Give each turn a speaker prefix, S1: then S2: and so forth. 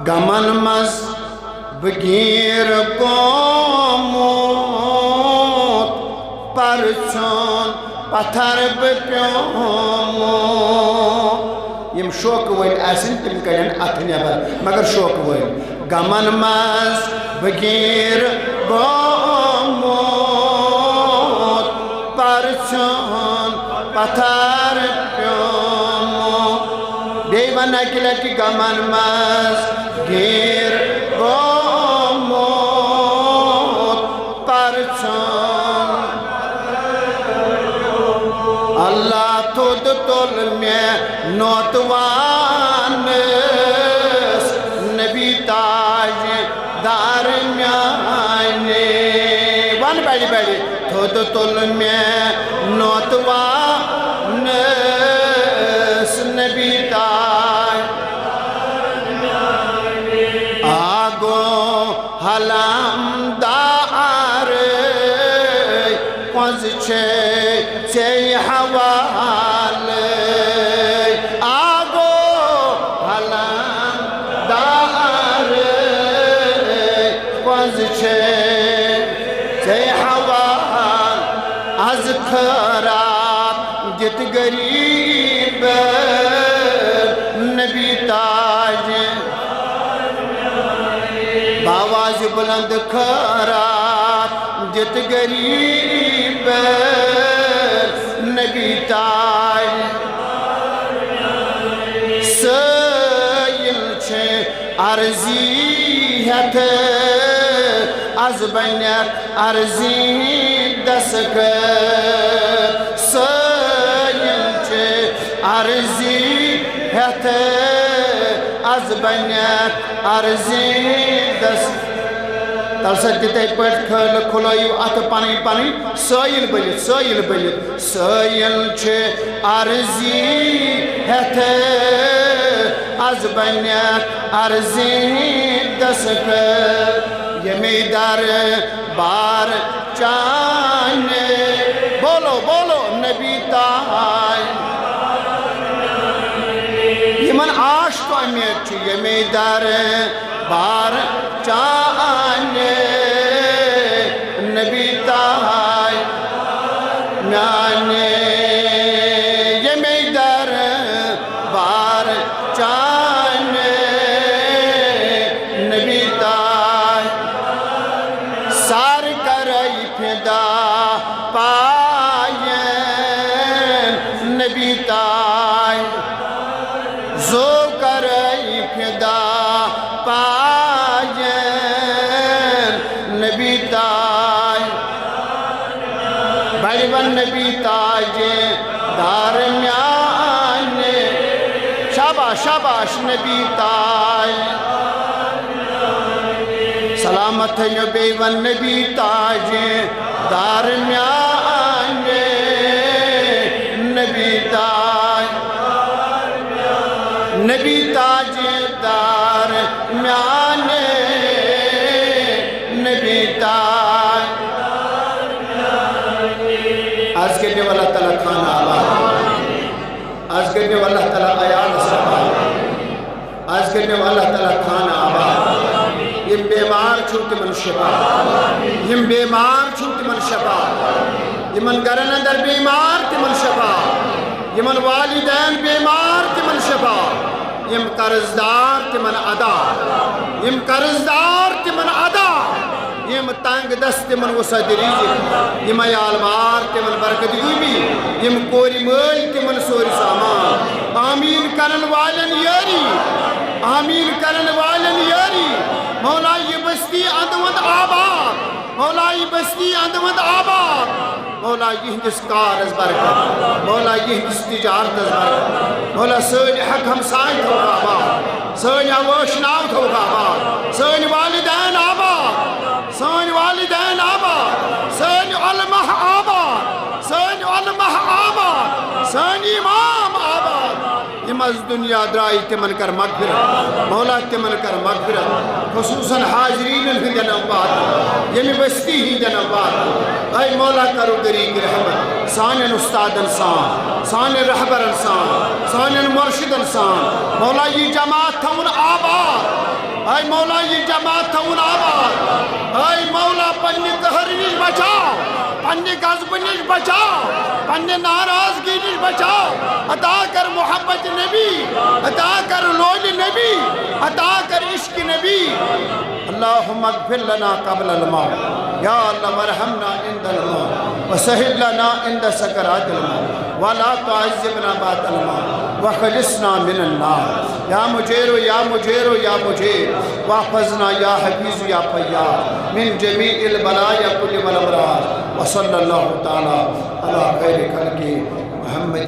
S1: غمن مز بگیر گومت پرچون پتھر بپیومت یم شوق ول آسن تم کرن اتھ نبر مگر شوق ول غمن مز بگیر گومت پرچون پتھر پیومت بیٚیہِ وَن اَکہِ لَٹہِ غمن مز گیر گومت پرچون اللہ تھوٚد تُل مےٚ نوتوانس نبی تاج دار میانے ون بڑی بڑی تھوٚد تُل مےٚ نوتوانس نبی تاج آگو حلم دار پوز چھے ژے حوالے آگو حلم دار پوز چھے ژے حوال از خراب دت غریب نبی تاج باواز بلند خراب دت غریب نبی تاج سائل چھے عرضی ہتھ از بنیت عرضی دسک سائل چھے عرضی ہتھ از بنیت عرضی دسک تلسد دیتے پٹ کھلائیو ات پانی پانی سائل بلت سائل چھے عرضی ہتھ از بنیت عرضی دسک یمی در بار چانے بولو بولو نبی تاج یمن آش تو امید چھو یمی در بار چانے نبی تاج میانے یمی در بار چانے نبی تاج سار کرائی پھدا پائیں نبی تاج زو کرائی پھدا پائیں نبی تاج بڑی ون نبی تاج دارمیانے شاباش شاباش نبی تاج سلامت ہے بے ون نبی تاج دارمیانے نبی تاج نبی تاج دارمیانے نبی تاج آج کرنے والا تعالیٰ کھانا آباد آج کرنے والا تعالیٰ عیال سباد آج کرنے والا تعالیٰ کھانا آباد یم بیمار چھوٹ من شفا یم بیمار چھوٹ من شفا یمن گرن اندر بیمار تمن شفا یمن والدین بیمار تمن شفا یم قرضدار تمن ادا یم قرضدار تمن ادا یم تنگ دست تمن وسعت ریزق یم عیال مار تمن برکت گوبی یم کوری مل تمن سوری سامان آمین کرن والن یاری آمین کرن والن یاری مولا یہ بستی اندوند آباد مولا یہ بستی اندوند آباد مولا یہ ہندس کار از برکت مولا یہ ہندس تجارت از برکت مولا سن حق ہمسائن تھوک آباد سن اوشناو تھوک آباد سن والدین آباد سن والدین آباد سن علمہ آباد سن علمہ آباد سن امام آباد یم از دنیا درائی تمن کر مغفرت مولا تمن کر مغفرت خصوصاً حاضرین ہندن آباد یمی بستی ہندن آباد اے مولا کرو دریق رحمت سانن استاد انسان سانن رہبر انسان سانن مرشد انسان مولا یہ جماعت تھون آباد اے مولا یہ جماعت تھون آباد اے مولا پنی قہر نش بچاؤ پنی غضب نش بچاؤ پنی ناراضگی نش بچاؤ عطا کر محبت نبی عطا کر لول نبی عطا کر عشق نبی اللہم اغفر لنا قبل الموت یا اللہ ورحمنا عند الموت وسہل لنا عند سکرات الموت ولا تعذبنا بعد الموت وخلصنا من النار یا مجیر یا مجیر یا مجیر واحفظنا یا حفیظ یا فیاض من جمیع البلایا کل والامراض وصلی اللہ تعالی علی خیر خلق محمد